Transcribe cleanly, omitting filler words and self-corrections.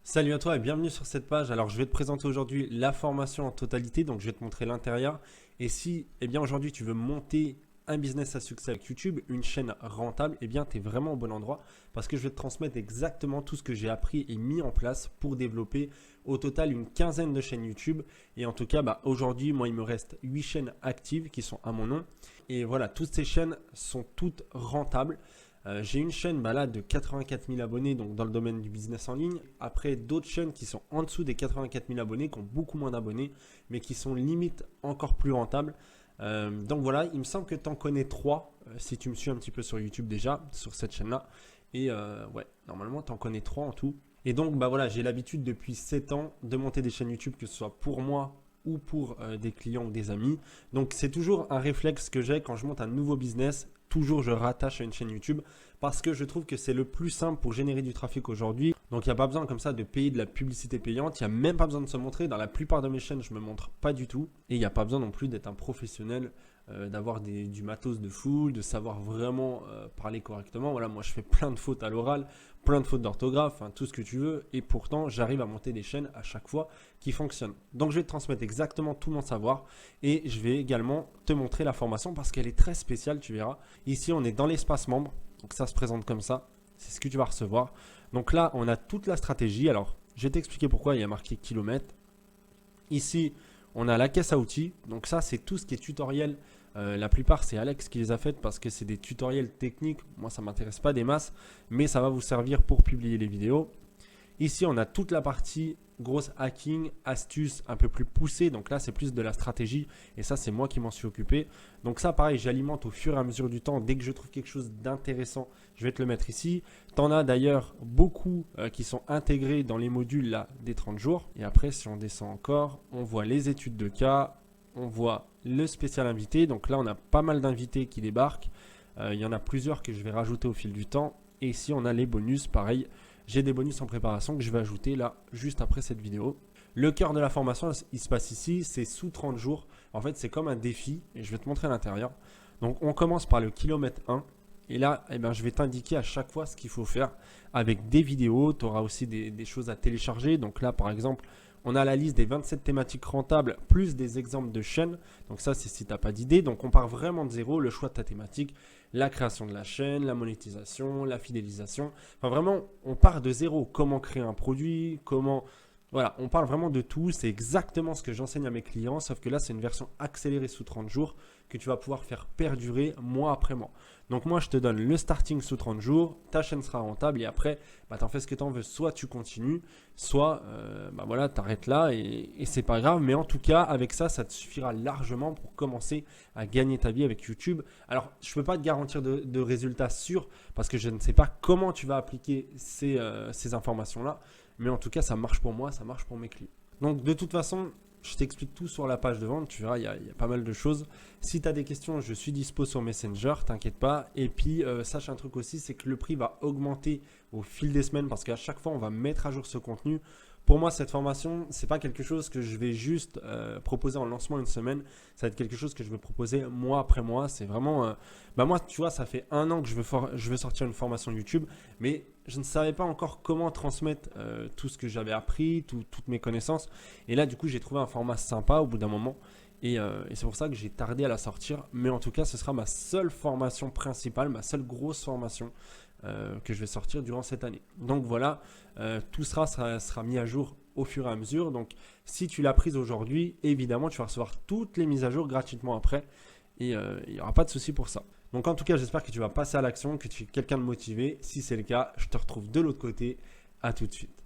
Salut à toi et bienvenue sur cette page. Alors je vais te présenter aujourd'hui la formation en totalité, donc je vais te montrer l'intérieur. Et si aujourd'hui tu veux monter un business à succès avec YouTube, une chaîne rentable, tu es vraiment au bon endroit parce que je vais te transmettre exactement tout ce que j'ai appris et mis en place pour développer au total une quinzaine de chaînes YouTube. Et en tout cas, aujourd'hui, moi il me reste 8 chaînes actives qui sont à mon nom. Et voilà, toutes ces chaînes sont toutes rentables. J'ai une chaîne là de 84 000 abonnés donc dans le domaine du business en ligne. Après d'autres chaînes qui sont en dessous des 84 000 abonnés, qui ont beaucoup moins d'abonnés, mais qui sont limite encore plus rentables. Donc voilà, il me semble que tu en connais 3 si tu me suis un petit peu sur YouTube déjà, sur cette chaîne-là. Et ouais, normalement tu en connais 3 en tout. Et donc voilà, j'ai l'habitude depuis 7 ans de monter des chaînes YouTube, que ce soit pour moi ou pour des clients ou des amis. Donc c'est toujours un réflexe que j'ai quand je monte un nouveau business. Toujours je rattache à une chaîne YouTube parce que je trouve que c'est le plus simple pour générer du trafic aujourd'hui. Donc il n'y a pas besoin comme ça de payer de la publicité payante, il n'y a même pas besoin de se montrer. Dans la plupart de mes chaînes, je ne me montre pas du tout. Et il n'y a pas besoin non plus d'être un professionnel, d'avoir du matos de fou, de savoir vraiment parler correctement. Voilà, moi je fais plein de fautes à l'oral, plein de fautes d'orthographe, tout ce que tu veux. Et pourtant, j'arrive à monter des chaînes à chaque fois qui fonctionnent. Donc je vais te transmettre exactement tout mon savoir et je vais également te montrer la formation parce qu'elle est très spéciale, tu verras. Ici, on est dans l'espace membre. Donc ça se présente comme ça. C'est ce que tu vas recevoir. Donc là, on a toute la stratégie. Alors, je vais t'expliquer pourquoi il y a marqué kilomètres. Ici, on a la caisse à outils. Donc ça, c'est tout ce qui est tutoriel. La plupart, c'est Alex qui les a faites parce que c'est des tutoriels techniques. Moi, ça ne m'intéresse pas des masses, mais ça va vous servir pour publier les vidéos. Ici, on a toute la partie grosse hacking, astuces un peu plus poussée. Donc là, c'est plus de la stratégie et ça, c'est moi qui m'en suis occupé. Donc ça, pareil, j'alimente au fur et à mesure du temps. Dès que je trouve quelque chose d'intéressant, je vais te le mettre ici. Tu en as d'ailleurs beaucoup qui sont intégrés dans les modules là des 30 jours. Et après, si on descend encore, on voit les études de cas, on voit le spécial invité. Donc là, on a pas mal d'invités qui débarquent. Il y en a plusieurs que je vais rajouter au fil du temps. Et ici, on a les bonus, pareil. J'ai des bonus en préparation que je vais ajouter là juste après cette vidéo. Le cœur de la formation, il se passe ici, c'est sous 30 jours. En fait, c'est comme un défi et je vais te montrer à l'intérieur. Donc, on commence par le kilomètre 1. Et là, je vais t'indiquer à chaque fois ce qu'il faut faire avec des vidéos. Tu auras aussi des choses à télécharger. Donc là, par exemple, on a la liste des 27 thématiques rentables plus des exemples de chaînes. Donc ça, c'est si tu n'as pas d'idée. Donc on part vraiment de zéro, le choix de ta thématique, la création de la chaîne, la monétisation, la fidélisation. Enfin vraiment, on part de zéro. Comment créer un produit, comment... Voilà, on parle vraiment de tout. C'est exactement ce que j'enseigne à mes clients, sauf que là, c'est une version accélérée sous 30 jours que tu vas pouvoir faire perdurer mois après mois. Donc moi, je te donne le starting sous 30 jours, ta chaîne sera rentable et après, tu en fais ce que tu en veux. Soit tu continues, soit tu arrêtes là et c'est pas grave. Mais en tout cas, avec ça, ça te suffira largement pour commencer à gagner ta vie avec YouTube. Alors, je ne peux pas te garantir de résultats sûrs parce que je ne sais pas comment tu vas appliquer ces informations-là. Mais en tout cas, ça marche pour moi, ça marche pour mes clients. Donc, de toute façon, je t'explique tout sur la page de vente. Tu verras, il y a pas mal de choses. Si tu as des questions, je suis dispo sur Messenger, t'inquiète pas. Et puis, sache un truc aussi, c'est que le prix va augmenter au fil des semaines parce qu'à chaque fois, on va mettre à jour ce contenu. Pour moi, cette formation, ce n'est pas quelque chose que je vais juste proposer en lancement une semaine. Ça va être quelque chose que je vais proposer mois après mois. C'est vraiment… moi, tu vois, ça fait 1 an que je veux sortir une formation YouTube, mais je ne savais pas encore comment transmettre tout ce que j'avais appris, toutes mes connaissances. Et là, du coup, j'ai trouvé un format sympa au bout d'un moment. Et c'est pour ça que j'ai tardé à la sortir. Mais en tout cas, ce sera ma seule formation principale, ma seule grosse formation que je vais sortir durant cette année. Donc voilà, tout sera mis à jour au fur et à mesure. Donc si tu l'as prise aujourd'hui, évidemment, tu vas recevoir toutes les mises à jour gratuitement après. Et il n'y aura pas de souci pour ça. Donc en tout cas, j'espère que tu vas passer à l'action, que tu es quelqu'un de motivé. Si c'est le cas, je te retrouve de l'autre côté. À tout de suite.